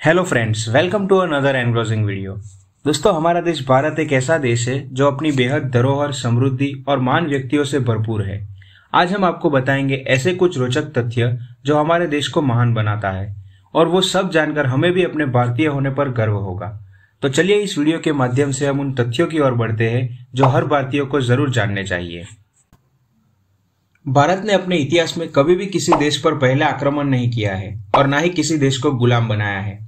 Hello friends, welcome to another engrossing video. दोस्तों, हमारा देश भारत एक ऐसा देश है जो अपनी बेहद धरोहर, समृद्धि और महान व्यक्तियों से भरपूर है। आज हम आपको बताएंगे ऐसे कुछ रोचक तथ्य जो हमारे देश को महान बनाता है, और वो सब जानकर हमें भी अपने भारतीय होने पर गर्व होगा। तो चलिए इस वीडियो के माध्यम से हम उन तथ्यों की ओर बढ़ते हैं जो हर भारतीय को जरूर जानने चाहिए। भारत ने अपने इतिहास में कभी भी किसी देश पर पहले आक्रमण नहीं किया है और ना ही किसी देश को गुलाम बनाया है।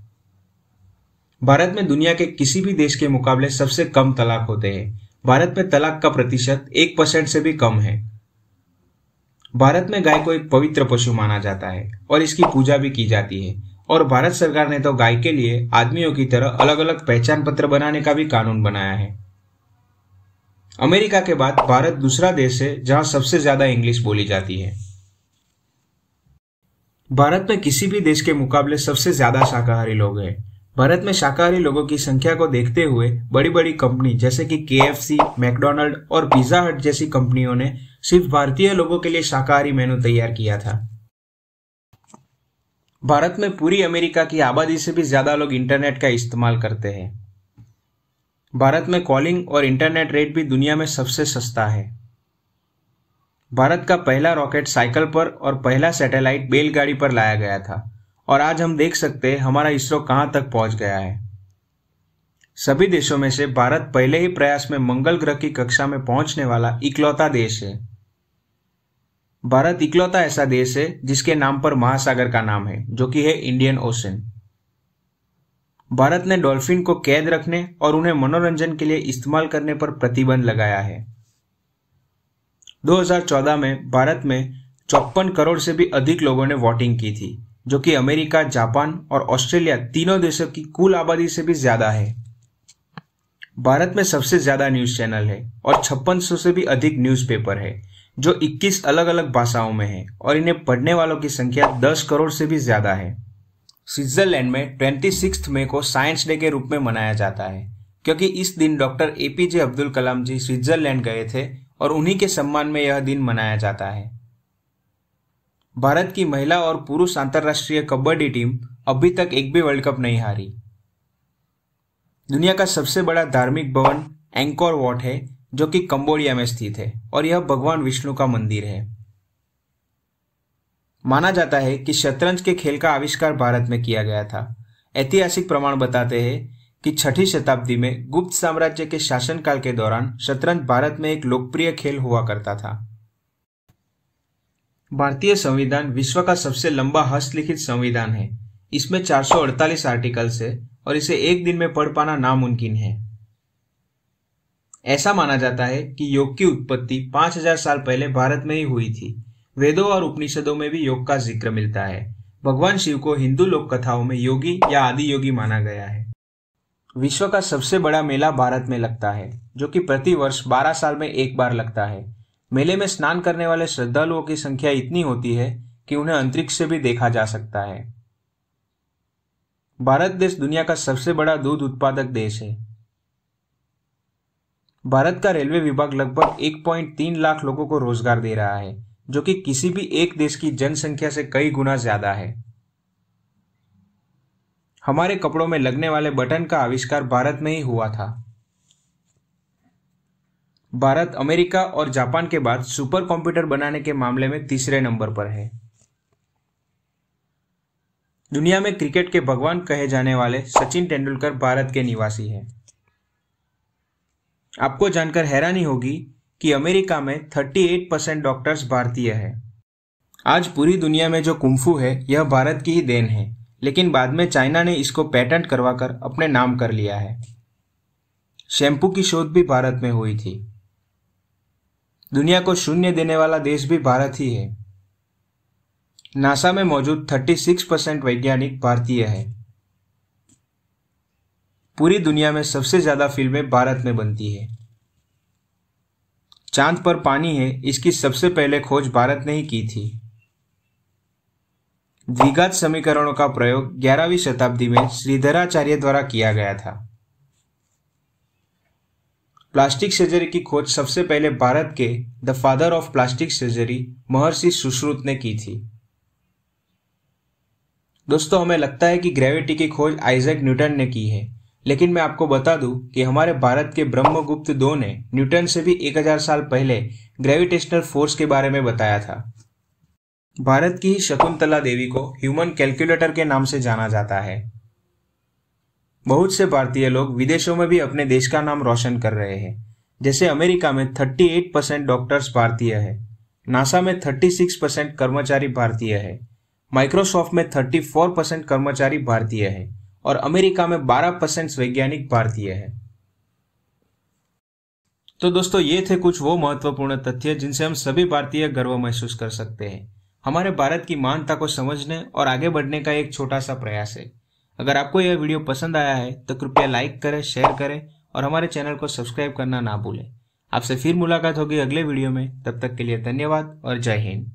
भारत में दुनिया के किसी भी देश के मुकाबले सबसे कम तलाक होते हैं। भारत में तलाक का प्रतिशत 1% से भी कम है। भारत में गाय को एक पवित्र पशु माना जाता है और इसकी पूजा भी की जाती है, और भारत सरकार ने तो गाय के लिए आदमियों की तरह अलग अलग पहचान पत्र बनाने का भी कानून बनाया है। अमेरिका के बाद भारत दूसरा देश है जहां सबसे ज्यादा इंग्लिश बोली जाती है। भारत में किसी भी देश के मुकाबले सबसे ज्यादा शाकाहारी लोग हैं। भारत में शाकाहारी लोगों की संख्या को देखते हुए बड़ी बड़ी कंपनी जैसे कि KFC, मैकडॉनल्ड और पिज्जा हट जैसी कंपनियों ने सिर्फ भारतीय लोगों के लिए शाकाहारी मेनू तैयार किया था। भारत में पूरी अमेरिका की आबादी से भी ज्यादा लोग इंटरनेट का इस्तेमाल करते हैं। भारत में कॉलिंग और इंटरनेट रेट भी दुनिया में सबसे सस्ता है। भारत का पहला रॉकेट साइकिल पर और पहला सैटेलाइट बैलगाड़ी पर लाया गया था, और आज हम देख सकते हैं हमारा इसरो कहां तक पहुंच गया है। सभी देशों में से भारत पहले ही प्रयास में मंगल ग्रह की कक्षा में पहुंचने वाला इकलौता देश है। भारत इकलौता ऐसा देश है जिसके नाम पर महासागर का नाम है, जो कि है इंडियन ओशन। भारत ने डॉल्फिन को कैद रखने और उन्हें मनोरंजन के लिए इस्तेमाल करने पर प्रतिबंध लगाया है। 2014 में भारत में 54 करोड़ से भी अधिक लोगों ने वोटिंग की थी, जो कि अमेरिका, जापान और ऑस्ट्रेलिया तीनों देशों की कुल आबादी से भी ज्यादा है। भारत में सबसे ज्यादा न्यूज चैनल है और 5600 से भी अधिक न्यूज़पेपर है, जो 21 अलग अलग भाषाओं में है, और इन्हें पढ़ने वालों की संख्या 10 करोड़ से भी ज्यादा है। स्विट्जरलैंड में 26 मई को साइंस डे के रूप में मनाया जाता है, क्योंकि इस दिन डॉक्टर APJ अब्दुल कलाम जी स्विट्जरलैंड गए थे और उन्हीं के सम्मान में यह दिन मनाया जाता है। भारत की महिला और पुरुष अंतर्राष्ट्रीय कबड्डी टीम अभी तक एक भी वर्ल्ड कप नहीं हारी। दुनिया का सबसे बड़ा धार्मिक भवन एंकोर वॉट है, जो कि कंबोडिया में स्थित है, और यह भगवान विष्णु का मंदिर है। माना जाता है कि शतरंज के खेल का आविष्कार भारत में किया गया था। ऐतिहासिक प्रमाण बताते हैं कि 6ठी शताब्दी में गुप्त साम्राज्य के शासनकाल के दौरान शतरंज भारत में एक लोकप्रिय खेल हुआ करता था। भारतीय संविधान विश्व का सबसे लंबा हस्तलिखित संविधान है। इसमें 448 आर्टिकल्स है और इसे एक दिन में पढ़ पाना नामुमकिन है। ऐसा माना जाता है कि योग की उत्पत्ति 5000 साल पहले भारत में ही हुई थी। वेदों और उपनिषदों में भी योग का जिक्र मिलता है। भगवान शिव को हिंदू लोक कथाओं में योगी या आदि योगी माना गया है। विश्व का सबसे बड़ा मेला भारत में लगता है, जो कि प्रति वर्ष 12 साल में एक बार लगता है। मेले में स्नान करने वाले श्रद्धालुओं की संख्या इतनी होती है कि उन्हें अंतरिक्ष से भी देखा जा सकता है। भारत देश दुनिया का सबसे बड़ा दूध उत्पादक देश है। भारत का रेलवे विभाग लगभग 1.3 लाख लोगों को रोजगार दे रहा है, जो कि किसी भी एक देश की जनसंख्या से कई गुना ज्यादा है। हमारे कपड़ों में लगने वाले बटन का आविष्कार भारत में ही हुआ था। भारत अमेरिका और जापान के बाद सुपर कंप्यूटर बनाने के मामले में तीसरे नंबर पर है। दुनिया में क्रिकेट के भगवान कहे जाने वाले सचिन तेंदुलकर भारत के निवासी हैं। आपको जानकर हैरानी होगी कि अमेरिका में 38% डॉक्टर्स भारतीय हैं। आज पूरी दुनिया में जो कुंफू है यह भारत की ही देन है, लेकिन बाद में चाइना ने इसको पेटेंट करवाकर अपने नाम कर लिया है। शैम्पू की शोध भी भारत में हुई थी। दुनिया को शून्य देने वाला देश भी भारत ही है। नासा में मौजूद 36% वैज्ञानिक भारतीय है। पूरी दुनिया में सबसे ज्यादा फिल्में भारत में बनती है। चांद पर पानी है, इसकी सबसे पहले खोज भारत ने ही की थी। द्विघात समीकरणों का प्रयोग 11वीं शताब्दी में श्रीधराचार्य द्वारा किया गया था। प्लास्टिक सर्जरी की खोज सबसे पहले भारत के the father of plastic surgery महर्षि सुश्रुत ने की थी। दोस्तों, हमें लगता है कि ग्रेविटी की खोज आइजैक न्यूटन ने की है, लेकिन मैं आपको बता दूं कि हमारे भारत के ब्रह्मगुप्त II ने न्यूटन से भी 1000 साल पहले ग्रेविटेशनल फोर्स के बारे में बताया था। भारत की शकुंतला देवी को ह्यूमन कैलकुलेटर के नाम से जाना जाता है। बहुत से भारतीय लोग विदेशों में भी अपने देश का नाम रोशन कर रहे हैं। जैसे अमेरिका में 38% डॉक्टर्स भारतीय है, नासा में 36% कर्मचारी भारतीय है, माइक्रोसॉफ्ट में 34% कर्मचारी भारतीय है और अमेरिका में 12% वैज्ञानिक भारतीय है। तो दोस्तों, ये थे कुछ वो महत्वपूर्ण तथ्य जिनसे हम सभी भारतीय गर्व महसूस कर सकते हैं। हमारे भारत की महानता को समझने और आगे बढ़ने का एक छोटा सा प्रयास है। अगर आपको यह वीडियो पसंद आया है तो कृपया लाइक करें, शेयर करें और हमारे चैनल को सब्सक्राइब करना ना भूलें। आपसे फिर मुलाकात होगी अगले वीडियो में। तब तक के लिए धन्यवाद और जय हिंद।